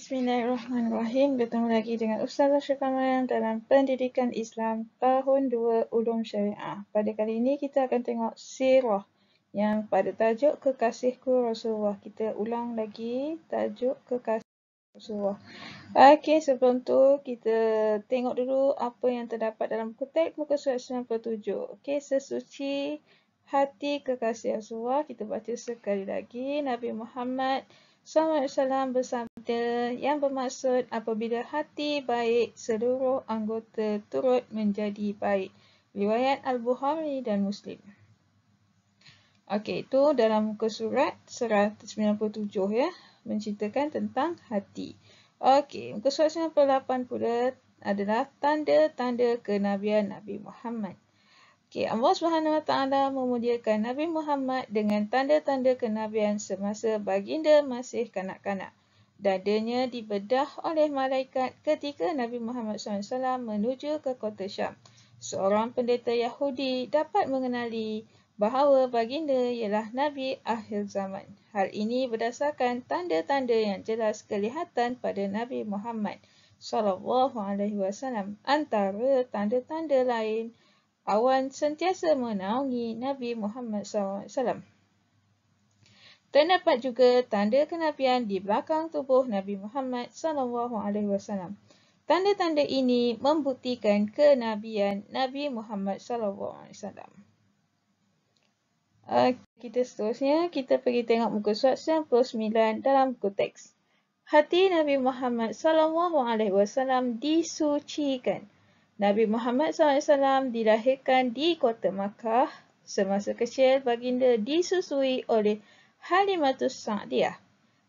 Bismillahirrahmanirrahim. Bertemu lagi dengan Ustazah Syifa Maryam dalam Pendidikan Islam Tahun 2 Ulum Syariah. Pada kali ini kita akan tengok sirah yang pada tajuk Kekasihku Rasulullah. Kita ulang lagi tajuk Kekasihku Rasulullah. Okey, sebelum tu kita tengok dulu apa yang terdapat dalam buku teks muka surat 97. Okey, sesuci hati kekasih Rasulullah. Kita baca sekali lagi. Nabi Muhammad SAW bersabda yang bermaksud apabila hati baik, seluruh anggota turut menjadi baik. Riwayat Al-Bukhari dan Muslim. Okey, itu dalam muka surat 197 ya, menceritakan tentang hati. Okey, muka surat 98 pula adalah tanda-tanda kenabian Nabi Muhammad. Okay, Allah SWT memuliakan Nabi Muhammad dengan tanda-tanda kenabian semasa baginda masih kanak-kanak. Dadanya dibedah oleh malaikat ketika Nabi Muhammad SAW menuju ke kota Syam. Seorang pendeta Yahudi dapat mengenali bahawa baginda ialah Nabi akhir zaman. Hal ini berdasarkan tanda-tanda yang jelas kelihatan pada Nabi Muhammad SAW. Antara tanda-tanda lain, awan sentiasa menaungi Nabi Muhammad SAW. Terdapat juga tanda kenabian di belakang tubuh Nabi Muhammad SAW. Tanda-tanda ini membuktikan kenabian Nabi Muhammad SAW. Kita seterusnya, kita pergi tengok muka surat 99 dalam buku teks. Hati Nabi Muhammad SAW disucikan. Nabi Muhammad SAW dilahirkan di kota Makkah. Semasa kecil, baginda disusui oleh Halimatus Sa'diyah.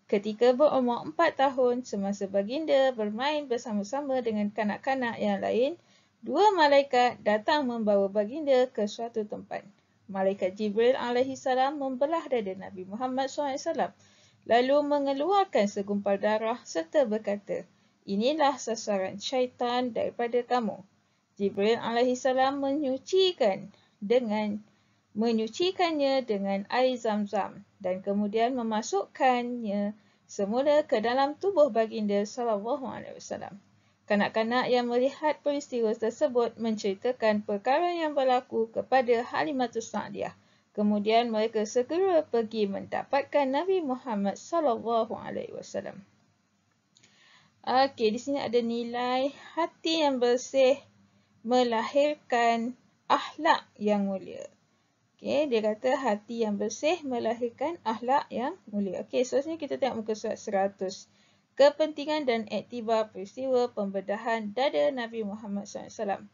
Ketika berumur 4 tahun, semasa baginda bermain bersama-sama dengan kanak-kanak yang lain, dua malaikat datang membawa baginda ke suatu tempat. Malaikat Jibril AS membelah dada Nabi Muhammad SAW, lalu mengeluarkan segumpal darah serta berkata, "Inilah sasaran syaitan daripada kamu." Jibril AS menyucikannya dengan air zam-zam dan kemudian memasukkannya semula ke dalam tubuh baginda SAW. Kanak-kanak yang melihat peristiwa tersebut menceritakan perkara yang berlaku kepada Halimatus Sa'diyah. Kemudian mereka segera pergi mendapatkan Nabi Muhammad SAW. Okey, di sini ada nilai hati yang bersih melahirkan akhlak yang mulia. Okey, dia kata hati yang bersih melahirkan akhlak yang mulia. Okey, seterusnya kita tengok muka surat 100. Kepentingan dan iktibar peristiwa pembedahan dada Nabi Muhammad SAW.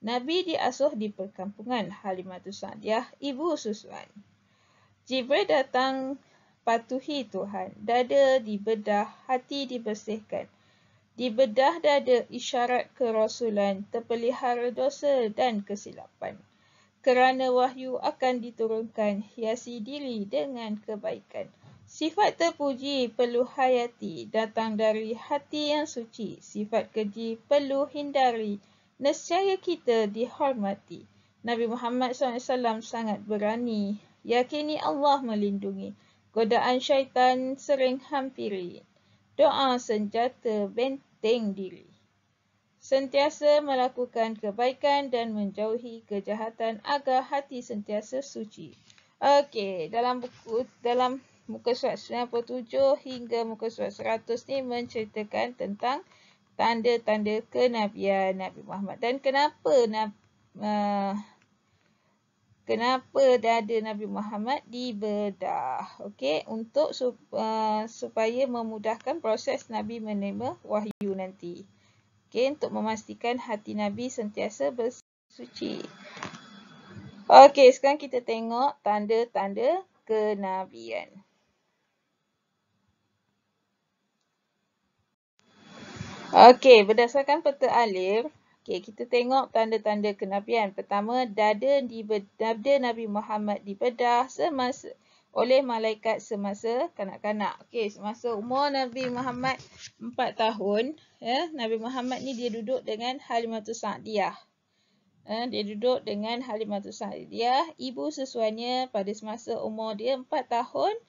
Nabi diasuh di perkampungan Halimatus Sa'diyah, ibu susuan. Jibril datang patuhi Tuhan. Dada dibedah, hati dibersihkan. Dibedah dada isyarat kerasulan, terpelihara dosa dan kesilapan. Kerana wahyu akan diturunkan, hiasi diri dengan kebaikan. Sifat terpuji perlu hayati, datang dari hati yang suci. Sifat keji perlu hindari, nescaya kita dihormati. Nabi Muhammad SAW sangat berani, yakini Allah melindungi. Godaan syaitan sering hampiri. Doa senjata benteng diri. Sentiasa melakukan kebaikan dan menjauhi kejahatan agar hati sentiasa suci. Okey, dalam muka surat 97 hingga muka surat 100 ni menceritakan tentang tanda-tanda kenabian Nabi Muhammad dan kenapa dada Nabi Muhammad dibedah. Okey, untuk supaya memudahkan proses Nabi menerima wahyu nanti. Okey, untuk memastikan hati Nabi sentiasa bersuci. Okey, sekarang kita tengok tanda-tanda kenabian. Okey, berdasarkan peta alif, kita tengok tanda-tanda kenabian. Pertama, dada Nabi Muhammad dibedah oleh malaikat semasa kanak-kanak. Okey, semasa umur Nabi Muhammad 4 tahun, ya, Nabi Muhammad ni dia duduk dengan Halimatus Sa'diyah. Dia duduk dengan Halimatus Sa'diyah, ibu susuannya pada semasa umur dia 4 tahun.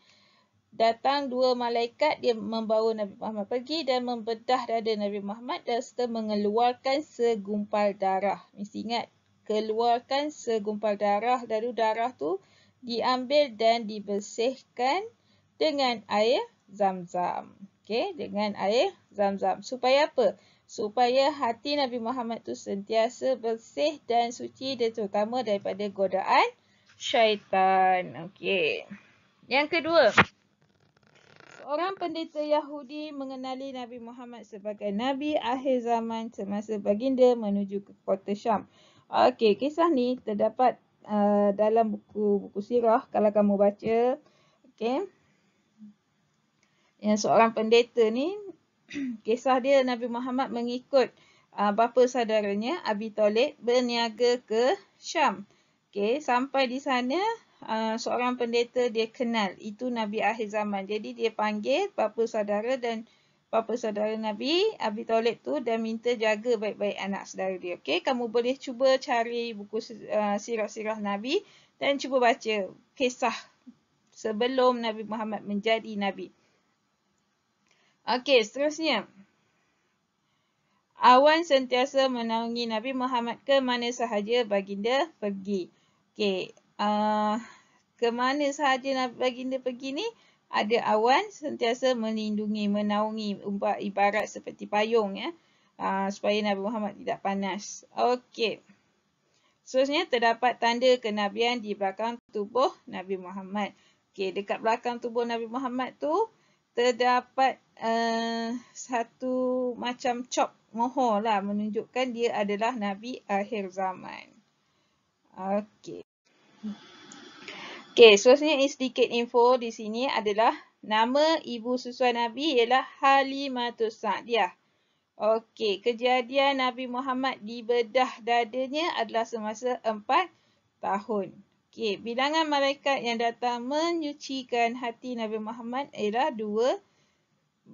datang dua malaikat, dia membawa Nabi Muhammad pergi dan membedah dada Nabi Muhammad dan serta mengeluarkan segumpal darah. Mesti ingat, keluarkan segumpal darah, lalu darah tu diambil dan dibersihkan dengan air Zam-Zam. Okey, dengan air Zam-Zam. Supaya apa? Supaya hati Nabi Muhammad tu sentiasa bersih dan suci dan terutama daripada godaan syaitan. Okey. Yang kedua, seorang pendeta Yahudi mengenali Nabi Muhammad sebagai Nabi akhir zaman semasa baginda menuju ke kota Syam. Okey, kisah ni terdapat dalam buku sirah kalau kamu baca. Okey. Yang seorang pendeta ni, kisah dia Nabi Muhammad mengikut bapa saudaranya Abi Talib berniaga ke Syam. Okey, sampai di sana seorang pendeta dia kenal itu Nabi akhir zaman. Jadi dia panggil bapa saudara Nabi Abi Talib tu dan minta jaga baik-baik anak saudara dia. Okey, kamu boleh cuba cari buku sirah-sirah Nabi dan cuba baca kisah sebelum Nabi Muhammad menjadi Nabi. Okey, seterusnya. Awan sentiasa menaungi Nabi Muhammad ke mana sahaja baginda pergi. Okey, ke mana sahaja baginda pergi ni, ada awan sentiasa melindungi, menaungi, ibarat seperti payung ya. Supaya Nabi Muhammad tidak panas. Okey. Seterusnya terdapat tanda kenabian di belakang tubuh Nabi Muhammad. Okey, dekat belakang tubuh Nabi Muhammad tu terdapat satu macam cop mohor lah menunjukkan dia adalah Nabi akhir zaman. Okey. Okey, seterusnya sedikit info di sini adalah nama ibu susua Nabi ialah Halimatus Sa'diyah. Okey, kejadian Nabi Muhammad dibedah dadanya adalah semasa 4 tahun. Okey, bilangan malaikat yang datang menyucikan hati Nabi Muhammad ialah 2,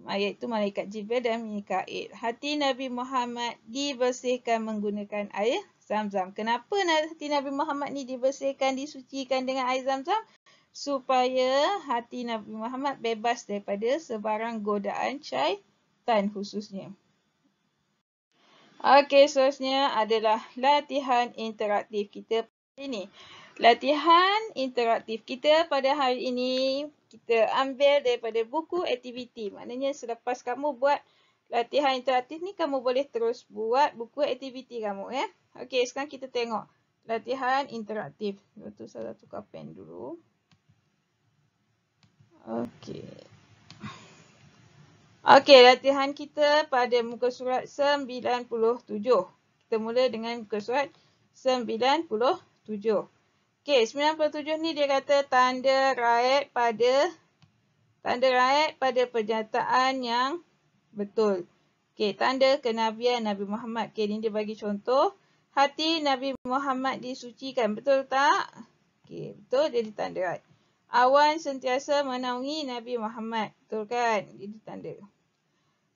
iaitu malaikat Jibril dan Mikail. Hati Nabi Muhammad dibersihkan menggunakan air Zam-Zam. Kenapa hati Nabi Muhammad ni dibersihkan, disucikan dengan air Zam-Zam? Supaya hati Nabi Muhammad bebas daripada sebarang godaan syaitan khususnya. Okey, seterusnya adalah latihan interaktif kita hari ini. Latihan interaktif kita pada hari ini kita ambil daripada buku aktiviti. Maknanya selepas kamu buat latihan interaktif ni, kamu boleh terus buat buku aktiviti kamu ya. Okey, sekarang kita tengok latihan interaktif. Lepas tu saya tukar pen dulu. Okey. Okey, latihan kita pada muka surat 97. Kita mula dengan muka surat 97. Okey, 97 ni dia kata tanda raib pada pernyataan yang betul. Okey, tanda kenabian Nabi Muhammad. Okey, ni dia bagi contoh. Hati Nabi Muhammad disucikan. Betul tak? Okey, betul, jadi tanda raib. Awan sentiasa menaungi Nabi Muhammad. Betul kan? Jadi tanda.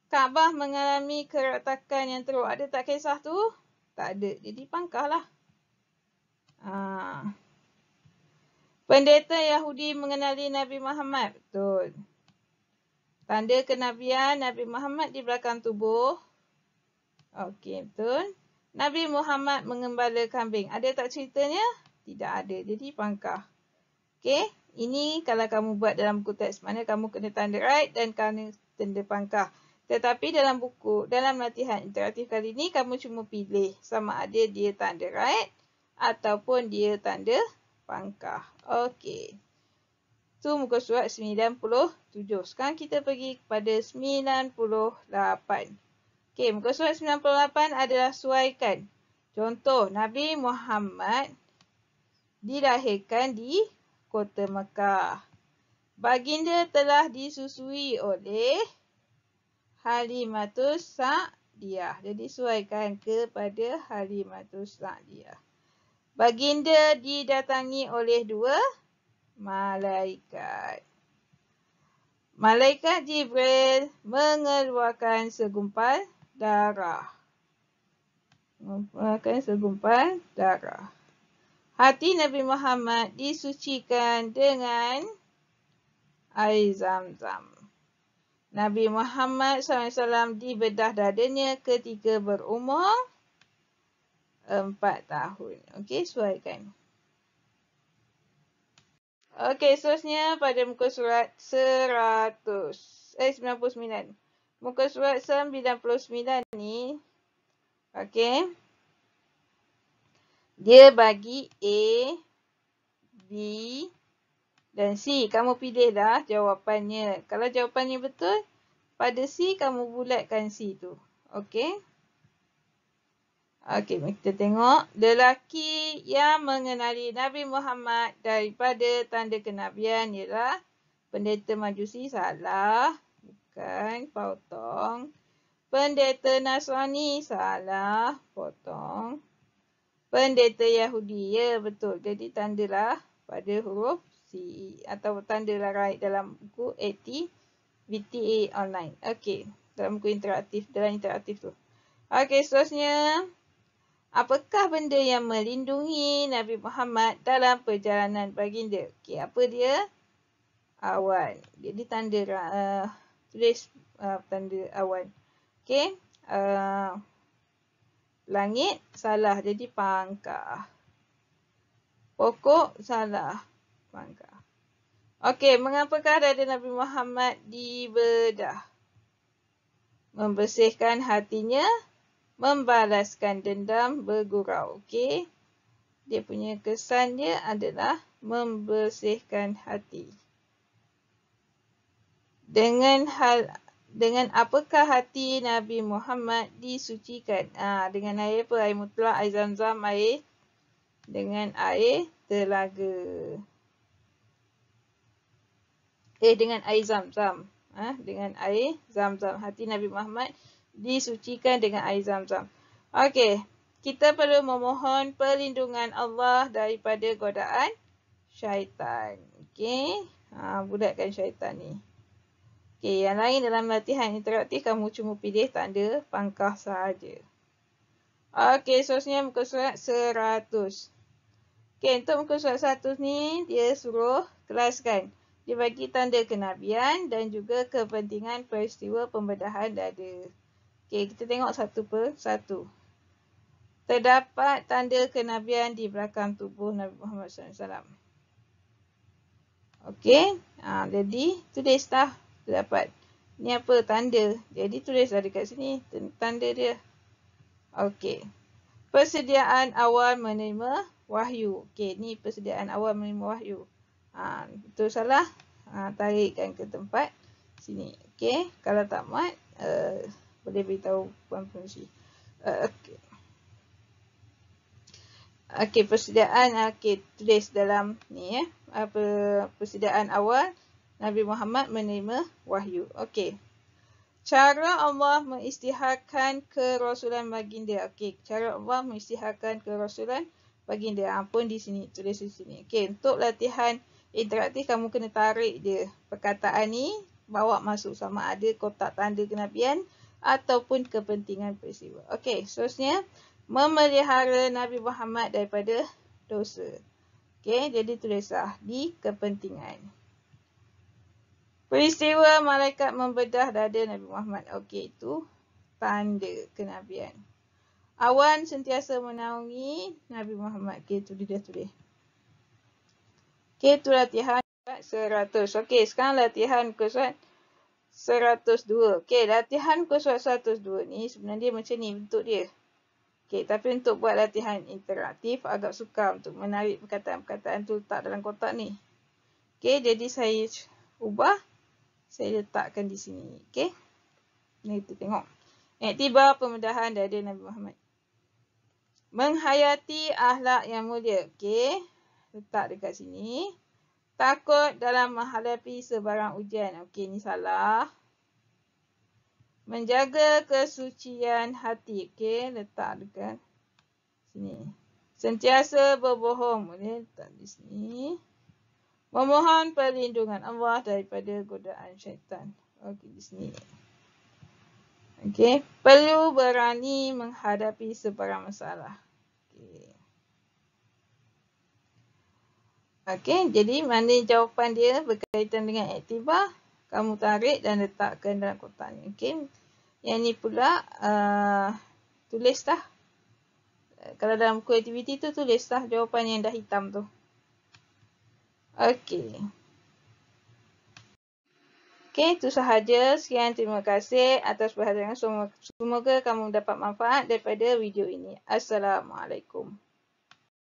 Kaabah mengalami keretakan yang teruk. Ada tak kisah tu? Tak ada. Jadi pangkahlah. Pendeta Yahudi mengenali Nabi Muhammad. Betul. Tanda kenabian Nabi Muhammad di belakang tubuh. Okey, betul. Nabi Muhammad mengembala kambing. Ada tak ceritanya? Tidak ada. Jadi pangkah. Okey. Ini kalau kamu buat dalam buku teks, mana kamu kena tanda right dan kena tanda pangkah. Tetapi dalam latihan interaktif kali ini, kamu cuma pilih sama ada dia tanda right ataupun dia tanda pangkah. Okey. Itu muka surat 97. Sekarang kita pergi kepada 98. Okey, muka surat 98 adalah suaikan. Contoh, Nabi Muhammad dilahirkan di kota Mekah. Baginda telah disusui oleh Halimatus Sa'diyah. Jadi suaikan kepada Halimatus Sa'diyah. Baginda didatangi oleh 2 malaikat. Malaikat Jibril mengeluarkan segumpal darah. Hati Nabi Muhammad disucikan dengan air Zam-Zam. Nabi Muhammad SAW dibedah dadanya ketika berumur 4 tahun. Okey, suaikan. Okey, seterusnya pada muka surat 99. Muka surat 99 ni, okey, dia bagi A, B dan C. Kamu pilihlah jawapannya. Kalau jawapannya betul, pada C kamu bulatkan C tu. Okey. Okey, kita tengok. Lelaki yang mengenali Nabi Muhammad daripada tanda kenabian ialah pendeta Majusi. Salah. Bukan. Potong. Pendeta Nasrani. Salah. Potong. Pendeta Yahudi. Ya, betul. Jadi tandalah pada huruf C. Atau tandalah right dalam buku VTA online. Okey. Dalam buku interaktif. Dalam interaktif tu. Okey, seterusnya. Apakah benda yang melindungi Nabi Muhammad dalam perjalanan baginda? Okey, apa dia? Awan. Jadi tanda tulis tanda awan. Okey. Langit salah, jadi pangkah. Pokok salah, pangkah. Okey, mengapakah dada Nabi Muhammad dibedah? Membersihkan hatinya, membalaskan dendam, bergurau. Okey. Dia punya kesan dia adalah membersihkan hati. Dengan apakah hati Nabi Muhammad disucikan? Dengan air apa? Air mutlak, air Zam-Zam, air dengan air telaga. Dengan air Zam-Zam. Dengan air Zam-Zam. Hati Nabi Muhammad disucikan dengan air Zam-Zam. Okey, kita perlu memohon perlindungan Allah daripada godaan syaitan. Okey, bulatkan syaitan ni. Okey, yang lain dalam latihan interaktif kamu cuma pilih tanda pangkah sahaja. Okey, seterusnya muka surat 100. Okey, untuk muka surat 100 ni dia suruh kelaskan. Dia bagi tanda kenabian dan juga kepentingan peristiwa pembedahan dada. Okey, kita tengok satu per satu. Terdapat tanda kenabian di belakang tubuh Nabi Muhammad SAW. Okey, jadi tulislah terdapat. Ni apa? Tanda. Jadi tulislah dekat sini tanda dia. Okey. Persediaan awal menerima wahyu. Okey, ni persediaan awal menerima wahyu. Betul salah? Tarikkan ke tempat sini. Okey, kalau tak muat, boleh beritahu Puan Pengerusi. Okey. Okey, persediaan. Okey, tulis dalam ni persediaan awal Nabi Muhammad menerima wahyu. Okey. Cara Allah mengisytiharkan kerasulan baginda. Okey, cara Allah mengisytiharkan kerasulan baginda. Pun di sini, tulis di sini. Okey, untuk latihan interaktif kamu kena tarik dia. Perkataan ni bawa masuk sama ada kotak tanda kenabian ataupun kepentingan peristiwa. Okey, seterusnya memelihara Nabi Muhammad daripada dosa. Okey, jadi tulislah di kepentingan. Peristiwa malaikat membedah dada Nabi Muhammad. Okey, itu tanda kenabian. Awan sentiasa menaungi Nabi Muhammad. Okey, tu dia dah tulis. Okey, itu latihan 100. Okey, sekarang latihan muka surat 102. Okey, latihan muka surat 102 ni sebenarnya macam ni bentuk dia. Okey, tapi untuk buat latihan interaktif agak sukar untuk menarik perkataan-perkataan tu letak dalam kotak ni. Okey, jadi saya ubah. Saya letakkan di sini. Okey. Ni kita tengok. Iktibar pembedahan dada Nabi Muhammad. Menghayati akhlak yang mulia. Okey. Letak dekat sini. Takut dalam menghadapi sebarang ujian. Okey, ni salah. Menjaga kesucian hati. Okey, letak dekat sini. Sentiasa berbohong. Boleh letak di sini. Memohon perlindungan Allah daripada godaan syaitan. Okey, di sini. Okey, perlu berani menghadapi sebarang masalah. Okey. Okey, jadi mana jawapan dia berkaitan dengan iktibar, kamu tarik dan letakkan dalam kotak ni. Okey. Yang ni pula tulis dah. Kalau dalam buku aktiviti tu tulis dah jawapan yang dah hitam tu. Okey. Okey, itu sahaja. Sekian, terima kasih atas perhatian. Semoga kamu dapat manfaat daripada video ini. Assalamualaikum.